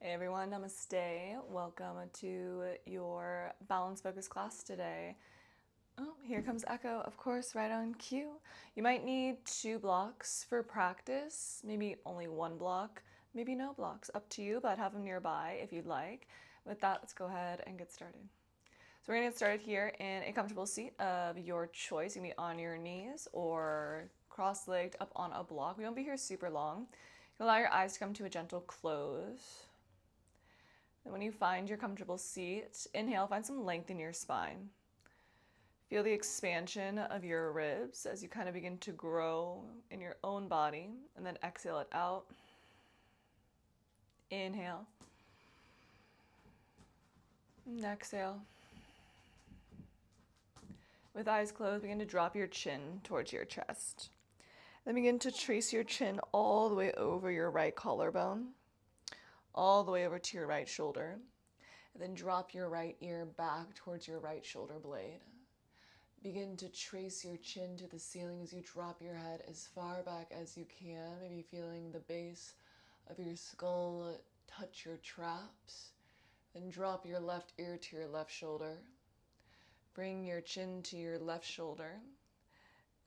Hey everyone, namaste. Welcome to your balance focus class today. Oh, here comes Echo, of course, right on cue. You might need 2 blocks for practice, maybe only 1 block, maybe no blocks, up to you, but have them nearby if you'd like. With that, let's go ahead and get started. So we're gonna get started here in a comfortable seat of your choice. You can be on your knees or cross-legged up on a block. We won't be here super long. You can allow your eyes to come to a gentle close. Then when you find your comfortable seat, inhale, find some length in your spine. Feel the expansion of your ribs as you kind of begin to grow in your own body, and then exhale it out. Inhale. And exhale. With eyes closed, begin to drop your chin towards your chest. Then begin to trace your chin all the way over your right collarbone, all the way over to your right shoulder. And then drop your right ear back towards your right shoulder blade. Begin to trace your chin to the ceiling as you drop your head as far back as you can, maybe feeling the base of your skull touch your traps. Then drop your left ear to your left shoulder. Bring your chin to your left shoulder.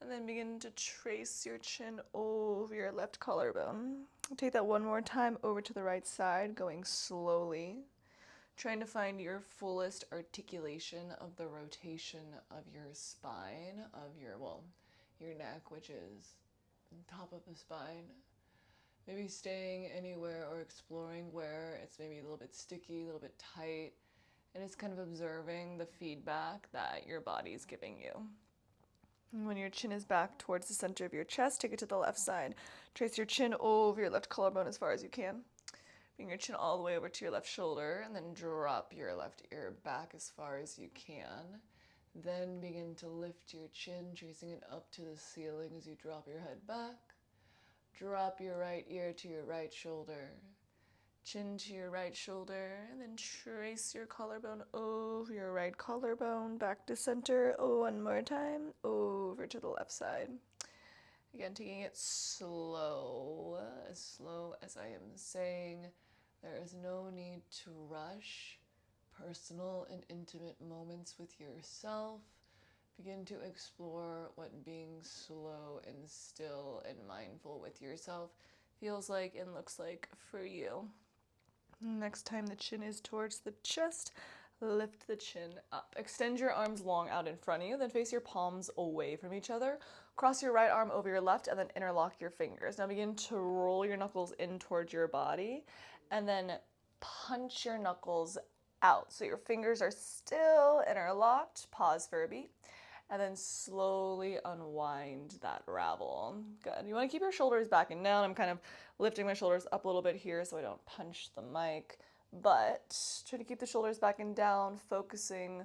And then begin to trace your chin over your left collarbone. Take that one more time over to the right side, going slowly. Trying to find your fullest articulation of the rotation of your spine, of your neck, which is on top of the spine. Maybe staying anywhere or exploring where it's maybe a little bit sticky, a little bit tight, and it's kind of observing the feedback that your body's giving you. And when your chin is back towards the center of your chest, take it to the left side. Trace your chin over your left collarbone as far as you can. Bring your chin all the way over to your left shoulder and then drop your left ear back as far as you can. Then begin to lift your chin, tracing it up to the ceiling as you drop your head back. Drop your right ear to your right shoulder. Chin to your right shoulder, and then trace your collarbone over your right collarbone, back to center. One more time, over to the left side. Again, taking it slow as I am saying. There is no need to rush personal and intimate moments with yourself. Begin to explore what being slow and still and mindful with yourself feels like and looks like for you. Next time the chin is towards the chest, lift the chin up. Extend your arms long out in front of you, then face your palms away from each other. Cross your right arm over your left and then interlock your fingers. Now begin to roll your knuckles in towards your body and then punch your knuckles out. So your fingers are still interlocked. Pause for a beat. And then slowly unwind that ravel. Good. You want to keep your shoulders back and down. I'm kind of lifting my shoulders up a little bit here so I don't punch the mic. But try to keep the shoulders back and down, focusing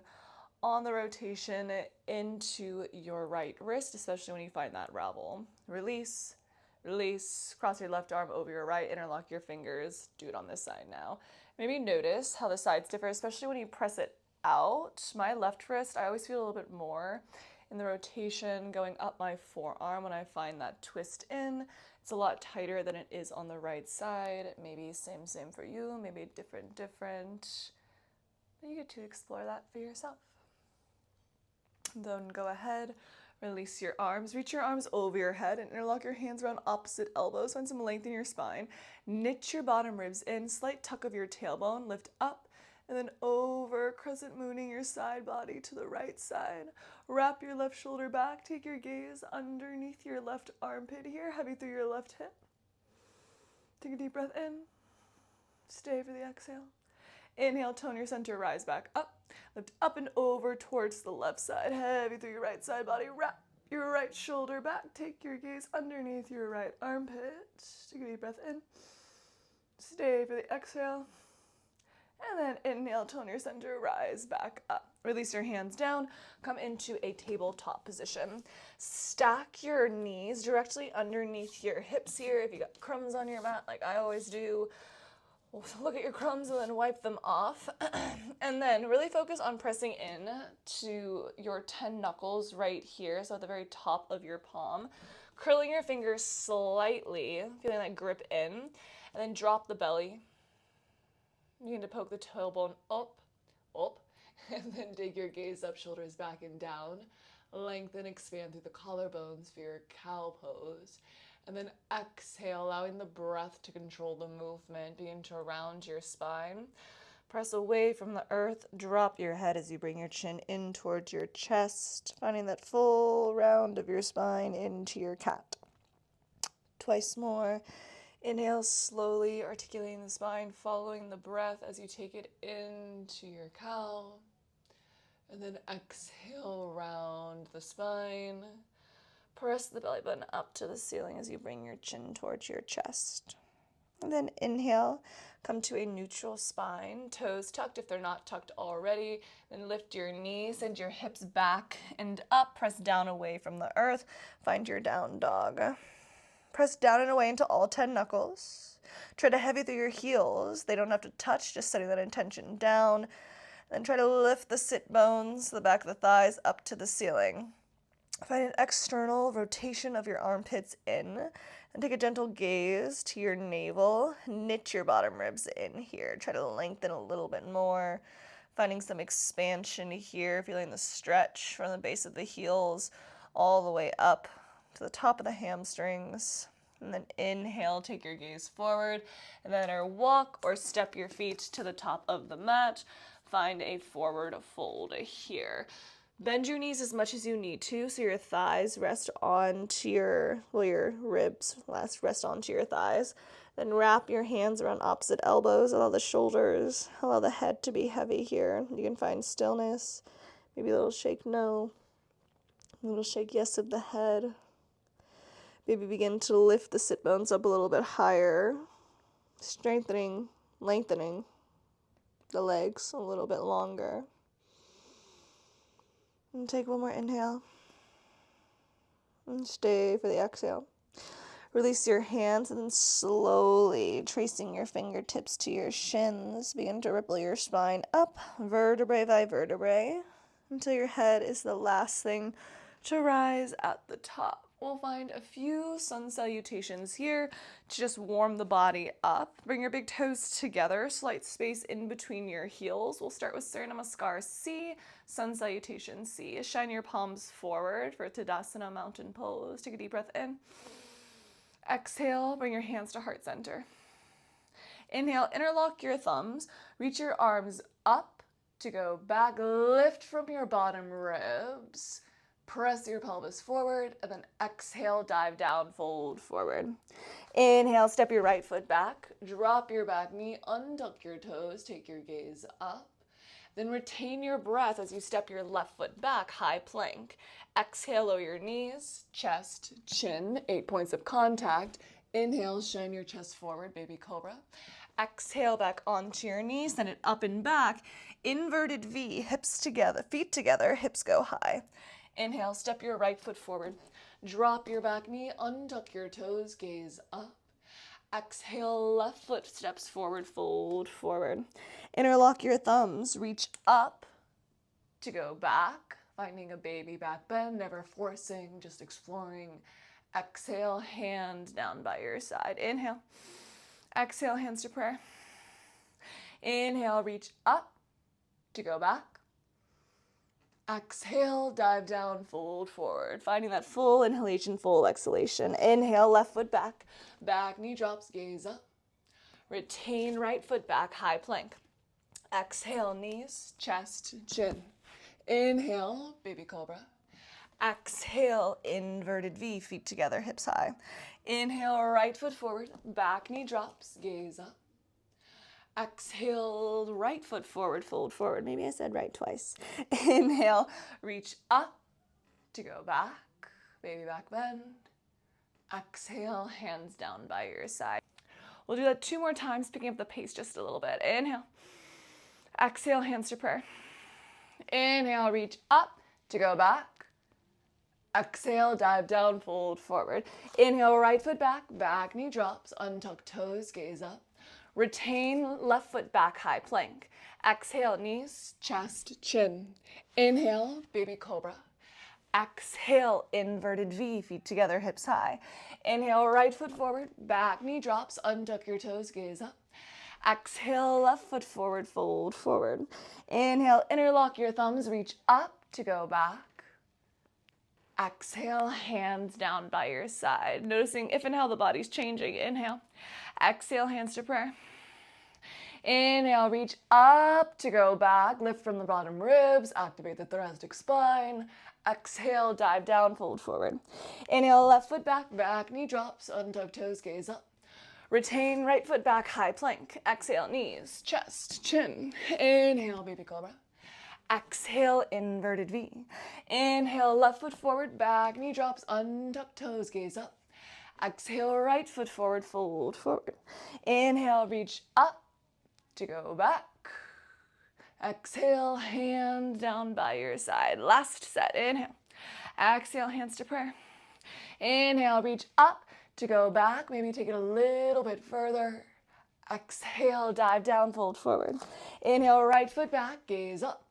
on the rotation into your right wrist, especially when you find that ravel. Release, release, cross your left arm over your right, interlock your fingers. Do it on this side now. Maybe notice how the sides differ, especially when you press it out. My left wrist, I always feel a little bit more in the rotation going up my forearm when I find that twist in. It's a lot tighter than it is on the right side. Maybe same for you, maybe different. But you get to explore that for yourself. Then go ahead, release your arms, reach your arms over your head and interlock your hands around opposite elbows. Find some length in your spine. Knit your bottom ribs in, slight tuck of your tailbone, lift up, and then over, crescent mooning your side body to the right side. Wrap your left shoulder back, take your gaze underneath your left armpit here, heavy through your left hip. Take a deep breath in, stay for the exhale. Inhale, tone your center, rise back up. Lift up and over towards the left side, heavy through your right side body. Wrap your right shoulder back, take your gaze underneath your right armpit. Take a deep breath in, stay for the exhale. And then inhale, tone your center, rise back up. Release your hands down, come into a tabletop position. Stack your knees directly underneath your hips here. If you got crumbs on your mat, like I always do, look at your crumbs and then wipe them off. And then really focus on pressing in to your 10 knuckles right here, so at the very top of your palm. Curling your fingers slightly, feeling that grip in, and then drop the belly. Begin to poke the tailbone up, up, and then dig your gaze up, shoulders back and down. Lengthen, expand through the collarbones for your cow pose. And then exhale, allowing the breath to control the movement. Begin to round your spine. Press away from the earth. Drop your head as you bring your chin in towards your chest, finding that full round of your spine into your cat. Twice more. Inhale, slowly articulating the spine, following the breath as you take it into your cow. And then exhale, round the spine. Press the belly button up to the ceiling as you bring your chin towards your chest. And then inhale, come to a neutral spine, toes tucked if they're not tucked already. Then lift your knees, send your hips back and up, press down away from the earth. Find your down dog. Press down and away into all 10 knuckles. Try to heavy through your heels. They don't have to touch, just setting that intention down. Then try to lift the sit bones, the back of the thighs, up to the ceiling. Find an external rotation of your armpits in. And take a gentle gaze to your navel. Knit your bottom ribs in here. Try to lengthen a little bit more. Finding some expansion here, feeling the stretch from the base of the heels all the way up to the top of the hamstrings. And then inhale, take your gaze forward, and then walk or step your feet to the top of the mat. Find a forward fold here. Bend your knees as much as you need to, so your thighs rest onto your ribs rest onto your thighs. Then wrap your hands around opposite elbows, allow the head to be heavy here. You can find stillness, maybe a little shake no, a little shake yes of the head. Maybe begin to lift the sit bones up a little bit higher, strengthening, lengthening the legs a little bit longer. And take one more inhale. And stay for the exhale. Release your hands and then slowly tracing your fingertips to your shins. Begin to ripple your spine up, vertebrae by vertebrae, until your head is the last thing to rise at the top. We'll find a few sun salutations here to just warm the body up. Bring your big toes together, slight space in between your heels. We'll start with Surya Namaskar C, sun salutation C. Shine your palms forward for Tadasana mountain pose. Take a deep breath in. Exhale, bring your hands to heart center. Inhale, interlock your thumbs, reach your arms up to go back, lift from your bottom ribs. Press your pelvis forward, and then exhale, dive down, fold forward. Inhale, step your right foot back, drop your back knee, untuck your toes, take your gaze up. Then retain your breath as you step your left foot back, high plank. Exhale, lower your knees, chest, chin, 8 points of contact. Inhale, shine your chest forward, baby cobra. Exhale, back onto your knees, send it up and back. Inverted V, hips together, feet together, hips go high. Inhale, step your right foot forward. Drop your back knee, untuck your toes, gaze up. Exhale, left foot steps forward, fold forward. Interlock your thumbs, reach up to go back, finding a baby back bend, never forcing, just exploring. Exhale, hand down by your side. Inhale. Exhale, hands to prayer. Inhale, reach up to go back. Exhale, dive down, fold forward. Finding that full inhalation, full exhalation. Inhale, left foot back. Back knee drops, gaze up. Retain right foot back, high plank. Exhale, knees, chest, chin. Inhale, baby cobra. Exhale, inverted V, feet together, hips high. Inhale, right foot forward, back knee drops, gaze up. Exhale, right foot forward, fold forward. Maybe I said right twice. Inhale, reach up to go back, baby back bend. Exhale, hands down by your side. We'll do that 2 more times, picking up the pace just a little bit. Inhale. Exhale, hands to prayer. Inhale, reach up to go back. Exhale, dive down, fold forward. Inhale, right foot back, back knee drops, untuck toes, gaze up. Retain left foot back, high plank. Exhale, knees, chest, chin. Inhale, baby cobra. Exhale, inverted V, feet together, hips high. Inhale, right foot forward, back knee drops, untuck your toes, gaze up. Exhale, left foot forward, fold forward. Inhale, interlock your thumbs, reach up to go back. Exhale, hands down by your side. Noticing if and how the body's changing. Inhale. Exhale, hands to prayer. Inhale, reach up to go back. Lift from the bottom ribs. Activate the thoracic spine. Exhale, dive down, fold forward. Inhale, left foot back, back knee drops, untuck toes, gaze up. Retain right foot back, high plank. Exhale, knees, chest, chin. Inhale, baby cobra. Exhale, inverted V. Inhale, left foot forward, back knee drops, untuck toes, gaze up. Exhale, right foot forward, fold forward. Inhale, reach up to go back. Exhale, hands down by your side. Last set, inhale. Exhale, hands to prayer. Inhale, reach up to go back. Maybe take it a little bit further. Exhale, dive down, fold forward. Inhale, right foot back, gaze up.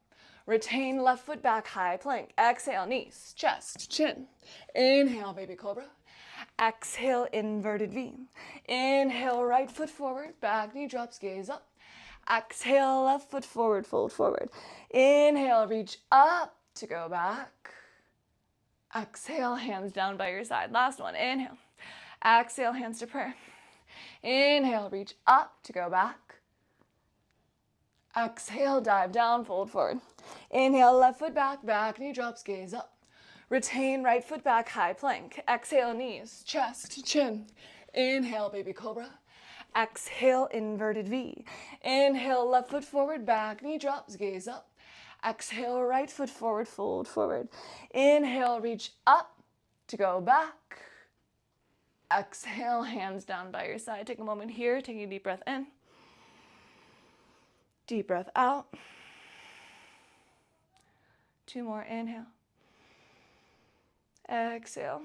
Retain left foot back, high plank. Exhale, knees, chest, chin. Inhale, baby cobra. Exhale, inverted V. Inhale, right foot forward, back knee drops, gaze up. Exhale, left foot forward, fold forward. Inhale, reach up to go back. Exhale, hands down by your side. Last one, inhale. Exhale, hands to prayer. Inhale, reach up to go back. Exhale, dive down, fold forward. Inhale, left foot back, back knee drops, gaze up. Retain right foot back, high plank. Exhale, knees, chest, chin. Inhale, baby cobra. Exhale, inverted V. Inhale, left foot forward, back knee drops, gaze up. Exhale, right foot forward, fold forward. Inhale, reach up to go back. Exhale, hands down by your side. Take a moment here, taking a deep breath in. Deep breath out. 2 more, inhale. Exhale.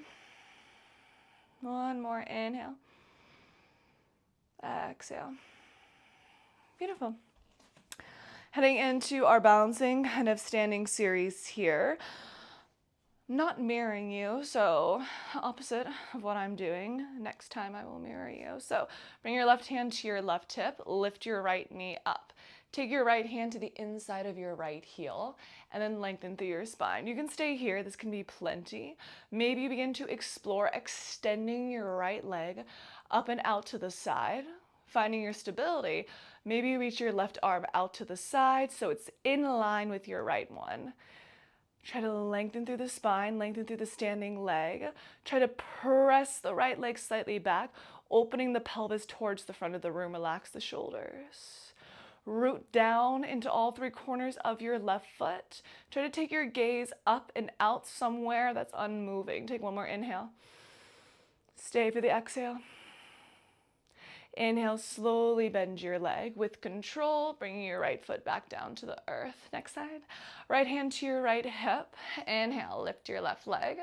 1 more, inhale. Exhale. Beautiful. Heading into our balancing kind of standing series here. Not mirroring you, so opposite of what I'm doing. Next time I will mirror you. So bring your left hand to your left hip, lift your right knee up. Take your right hand to the inside of your right heel and then lengthen through your spine. You can stay here, this can be plenty. Maybe you begin to explore extending your right leg up and out to the side, finding your stability. Maybe you reach your left arm out to the side so it's in line with your right one. Try to lengthen through the spine, lengthen through the standing leg. Try to press the right leg slightly back, opening the pelvis towards the front of the room. Relax the shoulders. Root down into all 3 corners of your left foot. Try to take your gaze up and out somewhere that's unmoving. Take 1 more inhale. Stay for the exhale. Inhale, slowly bend your leg with control, bringing your right foot back down to the earth. Next side. Right hand to your right hip. Inhale, lift your left leg.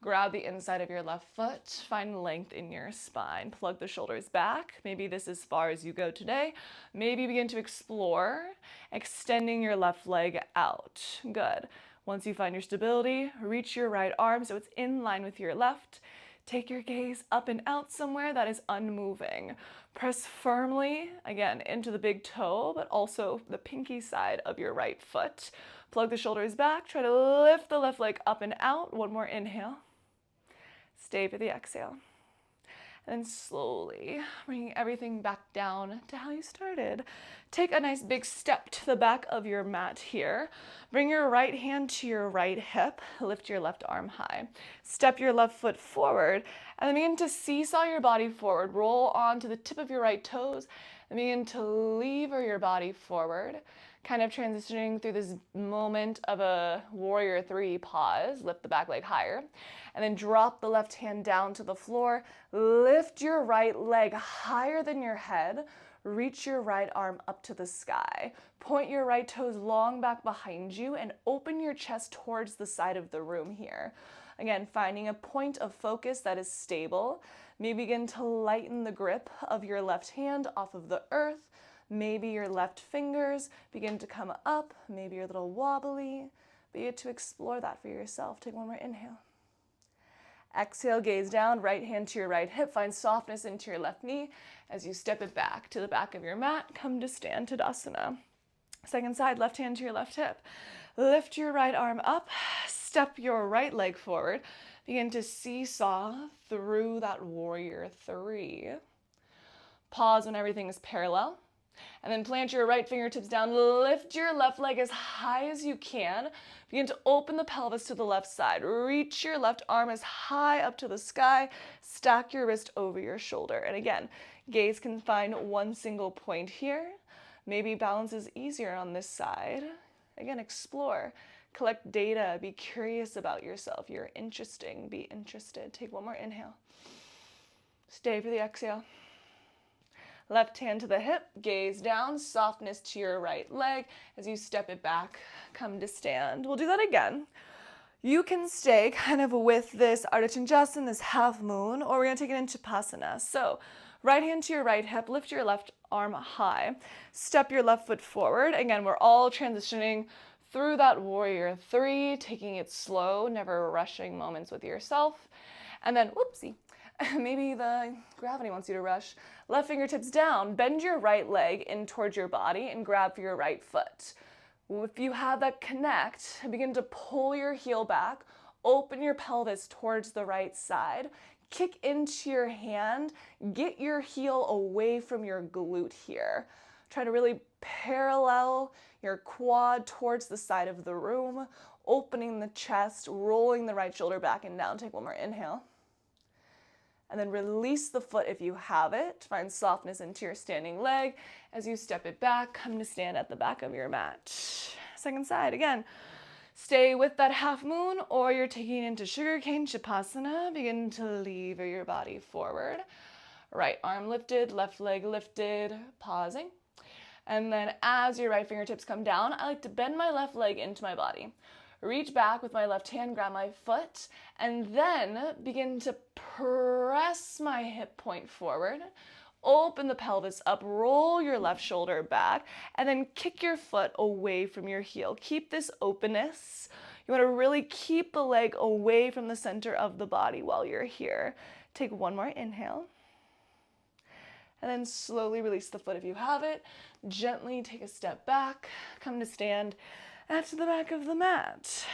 Grab the inside of your left foot. Find length in your spine. Plug the shoulders back. Maybe this is as far as you go today. Maybe begin to explore extending your left leg out. Good. Once you find your stability, reach your right arm so it's in line with your left. Take your gaze up and out somewhere that is unmoving. Press firmly, again, into the big toe, but also the pinky side of your right foot. Plug the shoulders back. Try to lift the left leg up and out. 1 more inhale. Stay for the exhale. And then slowly bringing everything back down to how you started. Take a nice big step to the back of your mat here. Bring your right hand to your right hip. Lift your left arm high. Step your left foot forward and then begin to seesaw your body forward. Roll onto the tip of your right toes and begin to lever your body forward. Kind of transitioning through this moment of a warrior 3 pause. Lift the back leg higher. And then drop the left hand down to the floor. Lift your right leg higher than your head. Reach your right arm up to the sky. Point your right toes long back behind you and open your chest towards the side of the room here. Again, finding a point of focus that is stable. Maybe begin to lighten the grip of your left hand off of the earth. Maybe your left fingers begin to come up. Maybe you're a little wobbly. But you get to explore that for yourself. Take 1 more inhale. Exhale, gaze down, right hand to your right hip. Find softness into your left knee as you step it back to the back of your mat. Come to stand Tadasana. Second side, left hand to your left hip. Lift your right arm up, step your right leg forward. Begin to seesaw through that warrior three. Pause when everything is parallel. And then plant your right fingertips down. Lift your left leg as high as you can. Begin to open the pelvis to the left side. Reach your left arm as high up to the sky. Stack your wrist over your shoulder. And again, gaze can find one single point here. Maybe balance is easier on this side. Again, explore. Collect data. Be curious about yourself. You're interesting. Be interested. Take one more inhale. Stay for the exhale. Left hand to the hip, gaze down, softness to your right leg. As you step it back, come to stand. We'll do that again. You can stay kind of with this Ardha Chandrasana, this half moon, or we're gonna take it into Pasana. So right hand to your right hip, lift your left arm high. Step your left foot forward. Again, we're all transitioning through that warrior three, taking it slow, never rushing moments with yourself. And then, whoopsie, maybe the gravity wants you to rush. Left fingertips down, bend your right leg in towards your body and grab for your right foot. If you have that connect, begin to pull your heel back, open your pelvis towards the right side, kick into your hand, get your heel away from your glute here. Try to really parallel your quad towards the side of the room, opening the chest, rolling the right shoulder back and down. Take one more inhale. And then release the foot if you have it. Find softness into your standing leg. As you step it back, come to stand at the back of your mat. Second side, again, stay with that half moon or you're taking it into sugarcane Shavasana. Begin to lever your body forward. Right arm lifted, left leg lifted, pausing. And then as your right fingertips come down, I like to bend my left leg into my body. Reach back with my left hand, grab my foot, and then begin to press my hip point forward. Open the pelvis up, roll your left shoulder back, and then kick your foot away from your heel. Keep this openness. You want to really keep the leg away from the center of the body while you're here. Take one more inhale. And then slowly release the foot if you have it. Gently take a step back, come to stand at the back of the mat.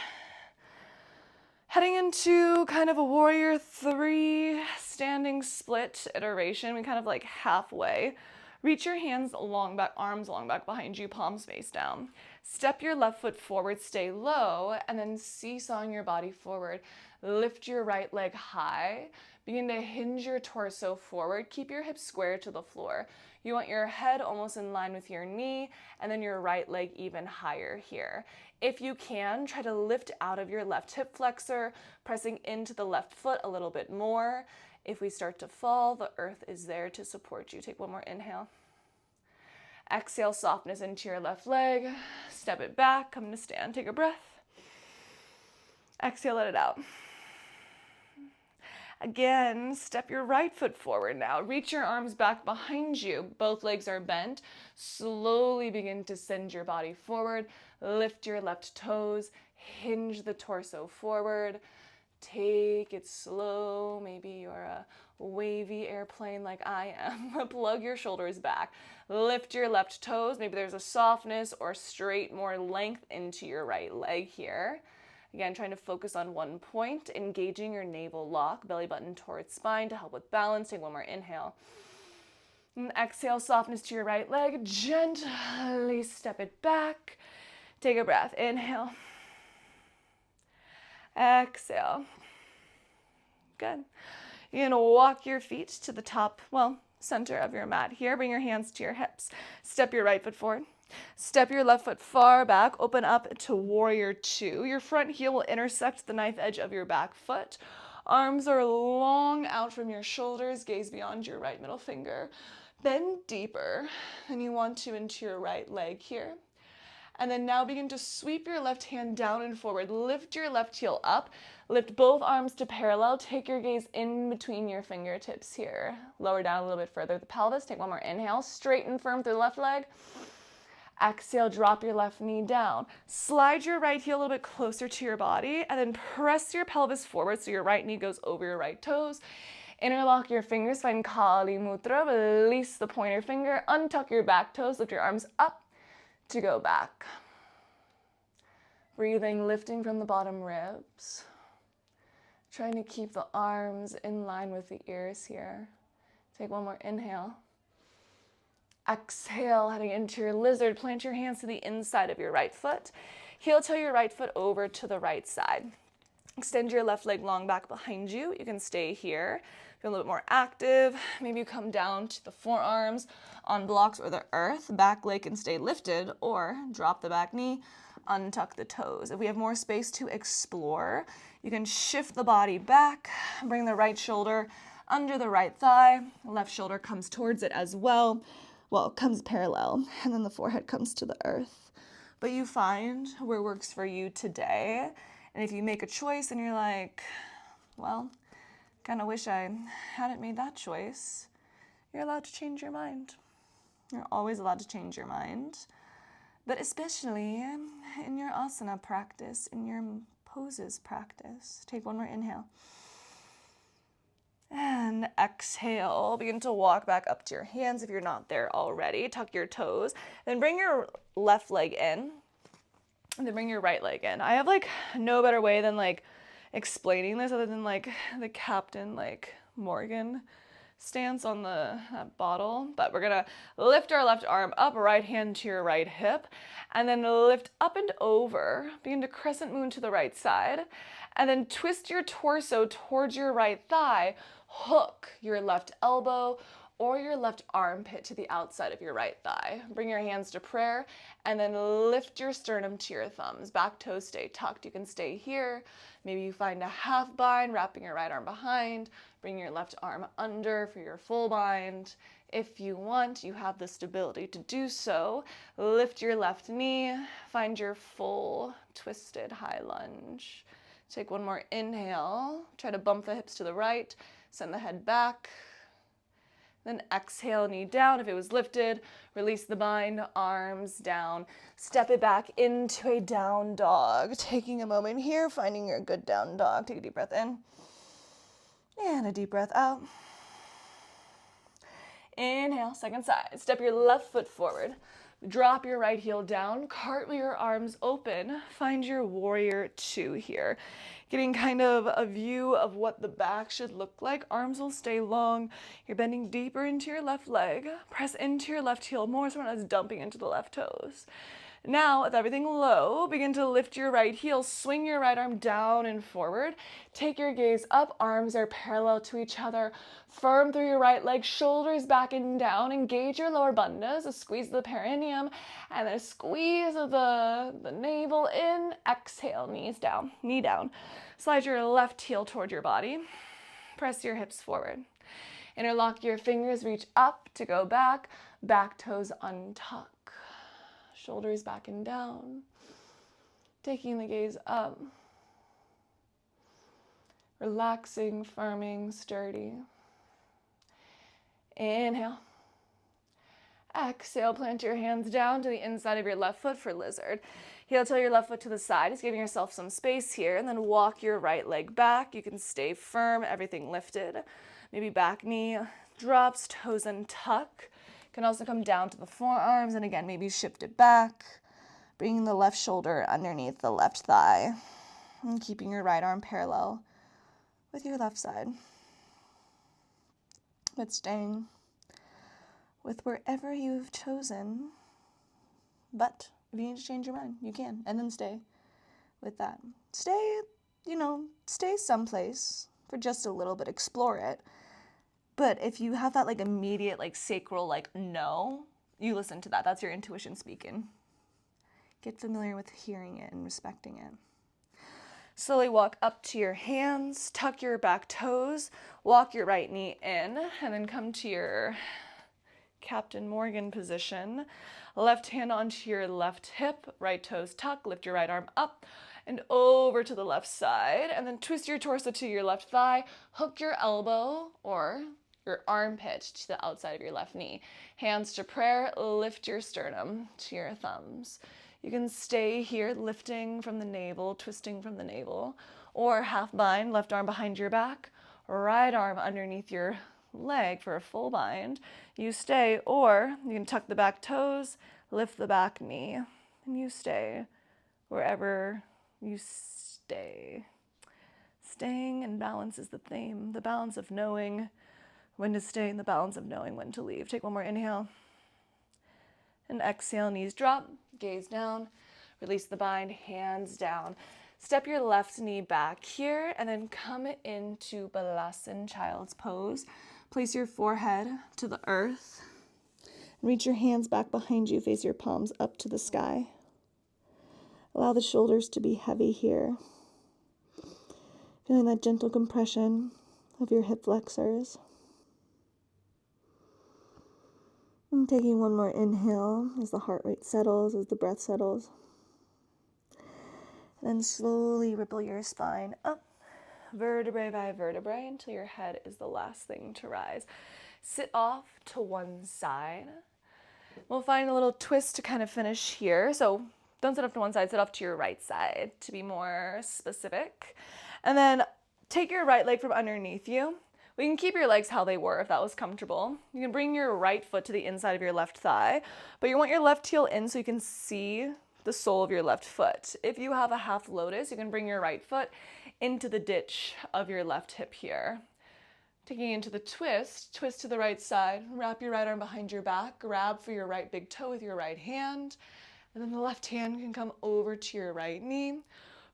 Heading into kind of a warrior three standing split iteration. We kind of like halfway. Reach your hands long back, arms long back behind you, palms face down. Step your left foot forward, stay low, and then seesawing your body forward. Lift your right leg high. Begin to hinge your torso forward. Keep your hips square to the floor. You want your head almost in line with your knee, and then your right leg even higher here. If you can, try to lift out of your left hip flexor, pressing into the left foot a little bit more. If we start to fall, the earth is there to support you. Take one more inhale. Exhale, softness into your left leg. Step it back, come to stand. Take a breath. Exhale, let it out. Again, step your right foot forward now. Reach your arms back behind you. Both legs are bent. Slowly begin to send your body forward. Lift your left toes. Hinge the torso forward. Take it slow. Maybe you're a wavy airplane like I am. Plug your shoulders back. Lift your left toes. Maybe there's a softness or straight, more length into your right leg here. Again, trying to focus on one point, engaging your navel lock, belly button towards spine to help with balance. Take one more inhale. And exhale, softness to your right leg. Gently step it back. Take a breath. Inhale. Exhale. Good. You're gonna walk your feet to the top, center of your mat here. Bring your hands to your hips. Step your right foot forward. Step your left foot far back, open up to warrior two. Your front heel will intersect the knife edge of your back foot. Arms are long out from your shoulders, gaze beyond your right middle finger. Bend deeper than you want to into your right leg here. And then now begin to sweep your left hand down and forward. Lift your left heel up. Lift both arms to parallel. Take your gaze in between your fingertips here. Lower down a little bit further the pelvis. Take one more inhale. Straight and firm through the left leg. Exhale, drop your left knee down. Slide your right heel a little bit closer to your body, and then press your pelvis forward so your right knee goes over your right toes. Interlock your fingers, find Kali Mudra, release the pointer finger, untuck your back toes, lift your arms up to go back. Breathing, lifting from the bottom ribs. Trying to keep the arms in line with the ears here. Take one more inhale. Exhale, heading into your lizard. Plant your hands to the inside of your right foot. Heel toe your right foot over to the right side. Extend your left leg long back behind you. You can stay here. Feel a little bit more active. Maybe you come down to the forearms on blocks or the earth. Back leg can stay lifted, or drop the back knee, untuck the toes. If we have more space to explore, you can shift the body back, bring the right shoulder under the right thigh. Left shoulder comes towards it as well. Well, it comes parallel, and then the forehead comes to the earth. But you find where works for you today. And if you make a choice and you're like, well, kind of wish I hadn't made that choice, you're allowed to change your mind. You're always allowed to change your mind. But especially in your asana practice, in your poses practice. Take one more inhale. And exhale. Begin to walk back up to your hands if you're not there already. Tuck your toes. Then bring your left leg in. And then bring your right leg in. I have like no better way than like explaining this other than like the Captain like Morgan stance on the bottle. But we're gonna lift our left arm up, right hand to your right hip, and then lift up and over. Begin to crescent moon to the right side, and then twist your torso towards your right thigh. Hook your left elbow or your left armpit to the outside of your right thigh. Bring your hands to prayer, and then lift your sternum to your thumbs. Back toes stay tucked. You can stay here. Maybe you find a half bind, wrapping your right arm behind. Bring your left arm under for your full bind. If you want, you have the stability to do so. Lift your left knee. Find your full twisted high lunge. Take one more inhale. Try to bump the hips to the right. Send the head back. Then exhale, knee down. If it was lifted, release the bind, arms down. Step it back into a down dog. Taking a moment here, finding your good down dog. Take a deep breath in. And a deep breath out. Inhale, second side. Step your left foot forward. Drop your right heel down. Cartwheel your arms open. Find your warrior two here. Getting kind of a view of what the back should look like. Arms will stay long. You're bending deeper into your left leg. Press into your left heel more so we're not dumping into the left toes. Now, with everything low, begin to lift your right heel, swing your right arm down and forward. Take your gaze up, arms are parallel to each other. Firm through your right leg, shoulders back and down. Engage your lower bandhas, a squeeze of the perineum, and then a squeeze of the navel in. Exhale, knees down, knee down. Slide your left heel toward your body. Press your hips forward. Interlock your fingers, reach up to go back. Back toes untuck. Shoulders back and down. Taking the gaze up. Relaxing, firming, sturdy. Inhale. Exhale, plant your hands down to the inside of your left foot for lizard. Heel toe your left foot to the side, just giving yourself some space here, and then walk your right leg back. You can stay firm, everything lifted. Maybe back knee drops, toes untuck. Can also come down to the forearms, and again, maybe shift it back, bringing the left shoulder underneath the left thigh, and keeping your right arm parallel with your left side. But staying with wherever you've chosen. But if you need to change your mind, you can, and then stay with that. Stay someplace for just a little bit, explore it. But if you have that like immediate like sacral like no, you listen to that. That's your intuition speaking. Get familiar with hearing it and respecting it. Slowly walk up to your hands, tuck your back toes, walk your right knee in, and then come to your Captain Morgan position. Left hand onto your left hip, right toes tuck, lift your right arm up and over to the left side, and then twist your torso to your left thigh, hook your elbow or your armpit to the outside of your left knee. Hands to prayer, lift your sternum to your thumbs. You can stay here lifting from the navel, twisting from the navel, or half bind, left arm behind your back, right arm underneath your leg for a full bind. You stay, or you can tuck the back toes, lift the back knee, and you stay wherever you stay. Staying in balance is the theme, the balance of knowing when to stay and the balance of knowing when to leave. Take one more inhale. And exhale, knees drop, gaze down, release the bind, hands down. Step your left knee back here and then come into Balasana, child's pose. Place your forehead to the earth. Reach your hands back behind you, face your palms up to the sky. Allow the shoulders to be heavy here. Feeling that gentle compression of your hip flexors. And taking one more inhale as the heart rate settles, as the breath settles. And then slowly ripple your spine up, vertebrae by vertebrae, until your head is the last thing to rise. Sit off to one side. We'll find a little twist to kind of finish here. So don't sit off to one side, sit off to your right side to be more specific. And then take your right leg from underneath you. We can keep your legs how they were if that was comfortable. You can bring your right foot to the inside of your left thigh, but you want your left heel in so you can see the sole of your left foot. If you have a half lotus, you can bring your right foot into the ditch of your left hip here. Taking into the twist, twist to the right side, wrap your right arm behind your back, grab for your right big toe with your right hand, and then the left hand can come over to your right knee.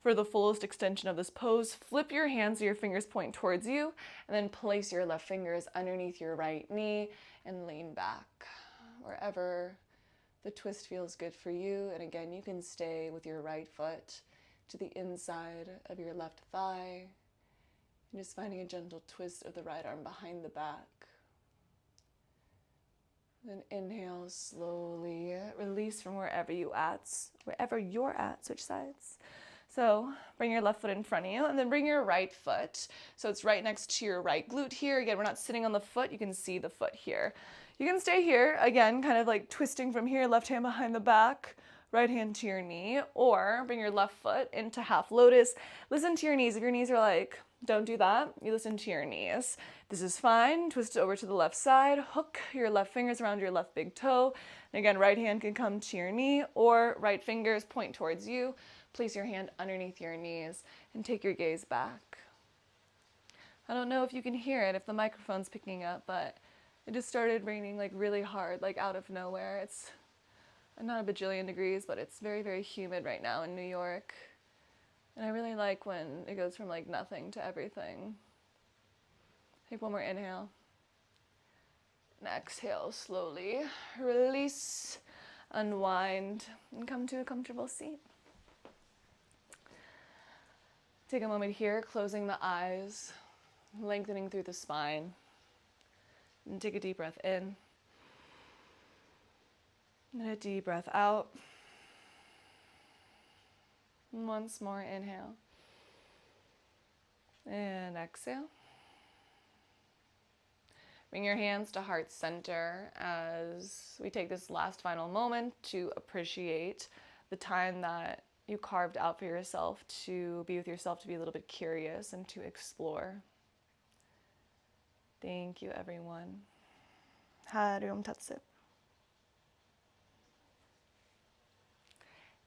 For the fullest extension of this pose, flip your hands so your fingers point towards you, and then place your left fingers underneath your right knee and lean back wherever the twist feels good for you. And again, you can stay with your right foot to the inside of your left thigh, and just finding a gentle twist of the right arm behind the back. Then inhale slowly, release from wherever you're at, switch sides. So bring your left foot in front of you and then bring your right foot. So it's right next to your right glute here. Again, we're not sitting on the foot. You can see the foot here. You can stay here, again, kind of like twisting from here, left hand behind the back, right hand to your knee, or bring your left foot into half lotus. Listen to your knees. If your knees are like, don't do that, you listen to your knees. This is fine. Twist it over to the left side. Hook your left fingers around your left big toe. And again, right hand can come to your knee, or right fingers point towards you. Place your hand underneath your knees and take your gaze back. I don't know if you can hear it, if the microphone's picking up, but it just started raining like really hard, like out of nowhere. It's not a bajillion degrees, but it's very, very humid right now in New York. And I really like when it goes from like nothing to everything. Take one more inhale. And exhale slowly. Release, unwind, and come to a comfortable seat. Take a moment here, closing the eyes, lengthening through the spine. And take a deep breath in. And a deep breath out. And once more, inhale. And exhale. Bring your hands to heart center as we take this last final moment to appreciate the time that you carved out for yourself to be with yourself, to be a little bit curious and to explore. Thank you, everyone. Hari Om Tat Sat.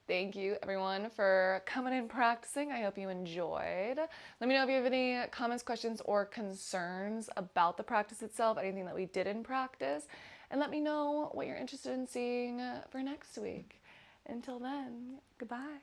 Thank you, everyone, for coming and practicing. I hope you enjoyed. Let me know if you have any comments, questions, or concerns about the practice itself, anything that we did in practice, and let me know what you're interested in seeing for next week. Until then, goodbye.